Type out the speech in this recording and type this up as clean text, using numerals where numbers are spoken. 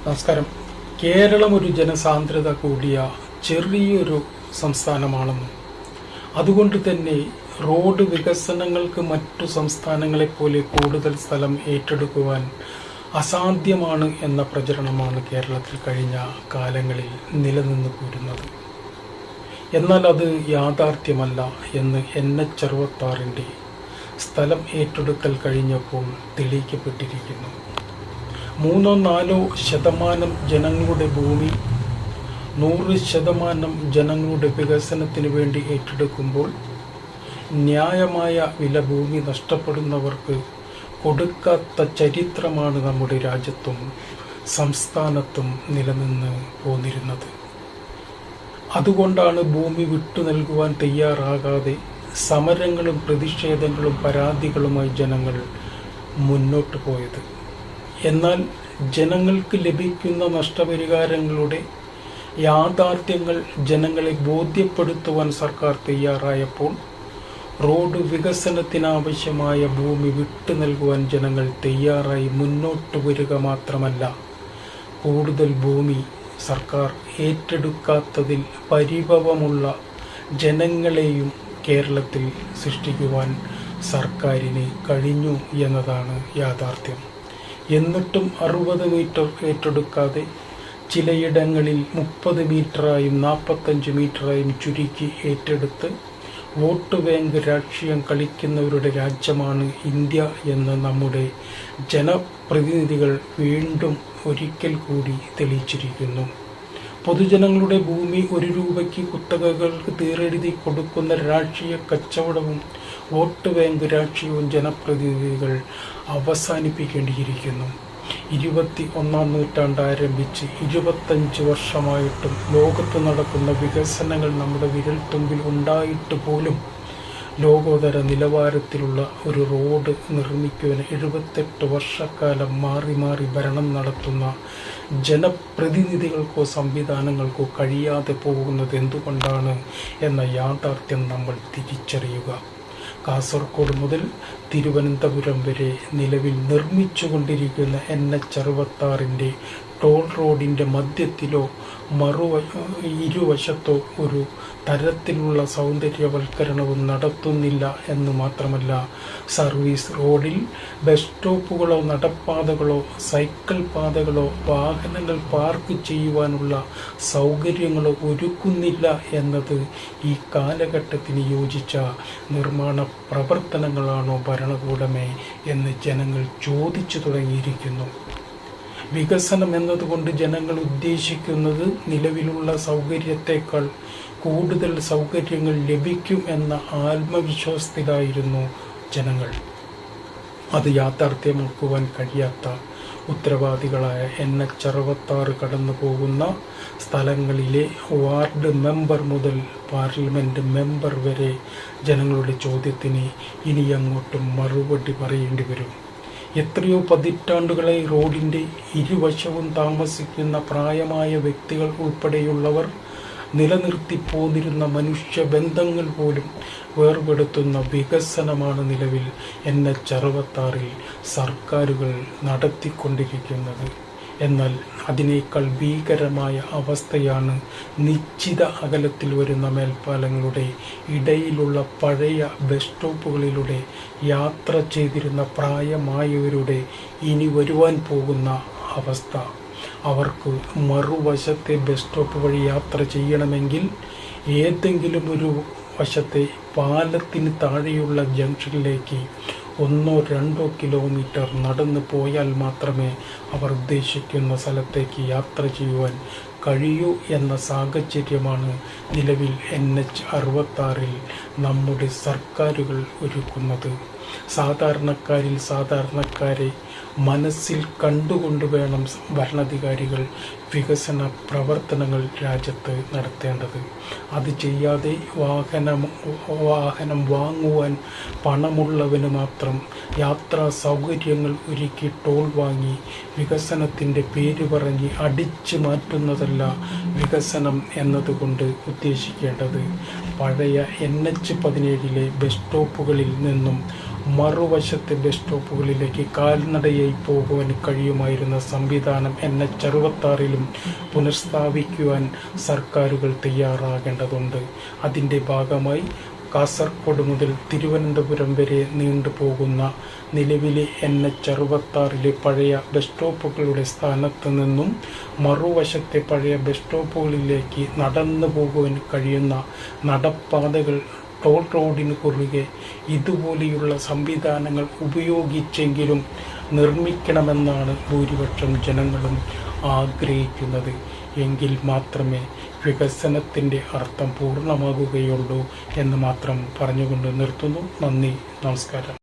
നമസ്കാരം. കേരളം ഒരു ജനസാന്ദ്രത കൂടിയ ചെറിയൊരു സംസ്ഥാനമാണെന്നും അതുകൊണ്ട് തന്നെ റോഡ് വികസനങ്ങൾക്ക് മറ്റു സംസ്ഥാനങ്ങളെപ്പോലെ കൂടുതൽ സ്ഥലം ഏറ്റെടുക്കുവാൻ അസാധ്യമാണ് എന്ന പ്രചരണമാണ് കേരളത്തിൽ കഴിഞ്ഞ കാലങ്ങളിൽ നിലനിന്നു പോരുന്നത്. എന്നാൽ അത് യാഥാർത്ഥ്യമല്ല എന്ന് NH-66 സ്ഥലം ഏറ്റെടുക്കൽ കഴിഞ്ഞപ്പോൾ തെളിയിക്കപ്പെട്ടിരിക്കുന്നു. 3-4% ജനങ്ങളുടെ ഭൂമി 100% ജനങ്ങളുടെ വികസനത്തിന് വേണ്ടി ഏറ്റെടുക്കുമ്പോൾ ന്യായമായ വില ഭൂമി നഷ്ടപ്പെടുന്നവർക്ക് കൊടുക്കാത്ത ചരിത്രമാണ് നമ്മുടെ രാജ്യത്തും സംസ്ഥാനത്തും നിലനിന്ന് പോന്നിരുന്നത്. അതുകൊണ്ടാണ് ഭൂമി വിട്ടു നൽകുവാൻ തയ്യാറാകാതെ സമരങ്ങളും പ്രതിഷേധങ്ങളും പരാതികളുമായി ജനങ്ങൾ മുന്നോട്ട് പോയത്. എന്നാൽ ജനങ്ങൾക്ക് ലഭിക്കുന്ന നഷ്ടപരിഹാരങ്ങളുടെ യാഥാർത്ഥ്യങ്ങൾ ജനങ്ങളെ ബോധ്യപ്പെടുത്തുവാൻ സർക്കാർ തയ്യാറായപ്പോൾ റോഡ് വികസനത്തിനാവശ്യമായ ഭൂമി വിട്ടു നൽകുവാൻ ജനങ്ങൾ തയ്യാറായി മുന്നോട്ട് വരിക മാത്രമല്ല, കൂടുതൽ ഭൂമി സർക്കാർ ഏറ്റെടുക്കാത്തതിൽ പരിഭവമുള്ള ജനങ്ങളെയും കേരളത്തിൽ സൃഷ്ടിക്കുവാൻ സർക്കാരിന് കഴിഞ്ഞു എന്നതാണ് യാഥാർത്ഥ്യം. എന്നിട്ടും 60 മീറ്റർ ഏറ്റെടുക്കാതെ ചിലയിടങ്ങളിൽ 30 മീറ്ററായും 45 മീറ്ററായും ചുരുക്കി ഏറ്റെടുത്ത് വോട്ട് ബാങ്ക് രാഷ്ട്രീയം കളിക്കുന്നവരുടെ രാജ്യമാണ് ഇന്ത്യ എന്ന് നമ്മുടെ ജനപ്രതിനിധികൾ വീണ്ടും ഒരിക്കൽ കൂടി തെളിയിച്ചിരിക്കുന്നു. പൊതുജനങ്ങളുടെ ഭൂമി 1 രൂപയ്ക്ക് കുത്തകകൾക്ക് തീരെഴുതി കൊടുക്കുന്ന രാഷ്ട്രീയ കച്ചവടവും വോട്ട് ബാങ്ക് രാഷ്ട്രീയവും ജനപ്രതിനിധികൾ അവസാനിപ്പിക്കേണ്ടിയിരിക്കുന്നു. 21-ാം നൂറ്റാണ്ട് ആരംഭിച്ച് 25 വർഷമായിട്ടും ലോകത്ത് നടക്കുന്ന വികസനങ്ങൾ നമ്മുടെ വിരൽത്തുമ്പിൽ ഉണ്ടായിട്ട് പോലും ലോകോത്തര നിലവാരത്തിലുള്ള ഒരു റോഡ് നിർമ്മിക്കുവാൻ 78 വർഷക്കാലം മാറി മാറി ഭരണം നടത്തുന്ന ജനപ്രതിനിധികൾക്കോ സംവിധാനങ്ങൾക്കോ കഴിയാതെ പോകുന്നത് എന്തുകൊണ്ടാണ് എന്ന യാഥാർത്ഥ്യം നമ്മൾ തിരിച്ചറിയുക. കാസർഗോഡ് മുതൽ തിരുവനന്തപുരം വരെ നിലവിൽ നിർമ്മിച്ചുകൊണ്ടിരിക്കുന്ന NH-66 ടോൾ റോഡിൻ്റെ മധ്യത്തിലോ ഇരുവശത്തോ ഒരു തരത്തിലുള്ള സൗന്ദര്യവൽക്കരണവും നടത്തുന്നില്ല എന്ന് മാത്രമല്ല, സർവീസ് റോഡിൽ ബസ് സ്റ്റോപ്പുകളോ നടപ്പാതകളോ സൈക്കിൾ പാതകളോ വാഹനങ്ങൾ പാർക്ക് ചെയ്യുവാനുള്ള സൗകര്യങ്ങളോ ഒരുക്കുന്നില്ല എന്നത് ഈ കാലഘട്ടത്തിന് യോജിച്ച നിർമ്മാണ പ്രവർത്തനങ്ങളാണോ ഭരണകൂടമേ എന്ന് ജനങ്ങൾ ചോദിച്ചു തുടങ്ങിയിരിക്കുന്നു. വികസനം എന്നതുകൊണ്ട് ജനങ്ങൾ ഉദ്ദേശിക്കുന്നത് നിലവിലുള്ള സൗകര്യത്തെക്കാൾ കൂടുതൽ സൗകര്യങ്ങൾ ലഭിക്കും എന്ന ആത്മവിശ്വാസത്തിലായിരുന്നു ജനങ്ങൾ. അത് യാഥാർത്ഥ്യമാക്കുവാൻ കഴിയാത്ത ഉത്തരവാദികളായ NH-66 കടന്നു പോകുന്ന സ്ഥലങ്ങളിലെ വാർഡ് മെമ്പർ മുതൽ പാർലമെൻറ്റ് മെമ്പർ വരെ ജനങ്ങളുടെ ചോദ്യത്തിന് ഇനി അങ്ങോട്ടും മറുപടി പറയേണ്ടി വരും. എത്രയോ പതിറ്റാണ്ടുകളായി റോഡിൻ്റെ ഇരുവശവും താമസിക്കുന്ന പ്രായമായ വ്യക്തികൾ ഉൾപ്പെടെയുള്ളവർ നിലനിർത്തി പോന്നിരുന്ന മനുഷ്യബന്ധങ്ങൾ പോലും വേർപെടുത്തുന്ന വികസനമാണ് നിലവിൽ NH-66 സർക്കാരുകൾ നടത്തിക്കൊണ്ടിരിക്കുന്നത്. എന്നാൽ അതിനേക്കാൾ ഭീകരമായ അവസ്ഥയാണ് നിശ്ചിത അകലത്തിൽ വരുന്ന മേൽപ്പാലങ്ങളുടെ ഇടയിലുള്ള പഴയ ബസ് സ്റ്റോപ്പുകളിലൂടെ യാത്ര ചെയ്തിരുന്ന പ്രായമായവരുടെ ഇനി വരുവാൻ പോകുന്ന അവസ്ഥ. അവർക്ക് മറുവശത്തെ ബസ് സ്റ്റോപ്പ് വഴി യാത്ര ചെയ്യണമെങ്കിൽ ഏതെങ്കിലും ഒരു വശത്തെ പാലത്തിന് താഴെയുള്ള ജംഗ്ഷനിലേക്ക് 1-2 കിലോമീറ്റർ നടന്നു പോയാൽ മാത്രമേ അവർ ഉദ്ദേശിക്കുന്ന സ്ഥലത്തേക്ക് യാത്ര ചെയ്യുവാൻ കഴിയൂ എന്ന സാഹചര്യമാണ് നിലവിൽ NH-66 നമ്മുടെ സർക്കാരുകൾ ഒരുക്കുന്നത്. സാധാരണക്കാരെ മനസ്സിൽ കണ്ടുകൊണ്ട് വേണം ഭരണാധികാരികൾ വികസന പ്രവർത്തനങ്ങൾ രാജ്യത്ത് നടത്തേണ്ടത്. അത് ചെയ്യാതെ വാഹനം വാങ്ങുവാൻ പണമുള്ളവന് മാത്രം യാത്രാ സൗകര്യങ്ങൾ ഒരുക്കി ടോൾ വാങ്ങി വികസനത്തിൻ്റെ പേര് പറഞ്ഞ് അടിച്ചു മാറ്റുന്നതല്ല വികസനം എന്നതുകൊണ്ട് ഉദ്ദേശിക്കേണ്ടത്. പഴയ NH-17 ബസ് സ്റ്റോപ്പുകളിൽ നിന്നും മറുവശത്തെ ബസ് സ്റ്റോപ്പുകളിലേക്ക് കാൽനടയായി പോകുവാൻ കഴിയുമായിരുന്ന സംവിധാനം NH-66 പുനഃസ്ഥാപിക്കുവാൻ സർക്കാരുകൾ തയ്യാറാകേണ്ടതുണ്ട്. അതിൻ്റെ ഭാഗമായി കാസർഗോഡ് മുതൽ തിരുവനന്തപുരം വരെ നീണ്ടുപോകുന്ന നിലവിലെ NH-66 പഴയ ബസ് സ്റ്റോപ്പുകളുടെ സ്ഥാനത്ത് നിന്നും മറുവശത്തെ പഴയ ബസ് സ്റ്റോപ്പുകളിലേക്ക് നടന്നു പോകുവാൻ കഴിയുന്ന നടപ്പാതകൾ ടോൾ റോഡിന് കുറുകെ ഇതുപോലെയുള്ള സംവിധാനങ്ങൾ ഉപയോഗിച്ചെങ്കിലും നിർമ്മിക്കണമെന്നാണ് ഭൂരിപക്ഷം ജനങ്ങളും ആഗ്രഹിക്കുന്നത്. എങ്കിൽ മാത്രമേ വികസനത്തിൻ്റെ അർത്ഥം പൂർണ്ണമാകുകയുള്ളൂ എന്ന് മാത്രം പറഞ്ഞുകൊണ്ട് നിർത്തുന്നു. നന്ദി, നമസ്കാരം.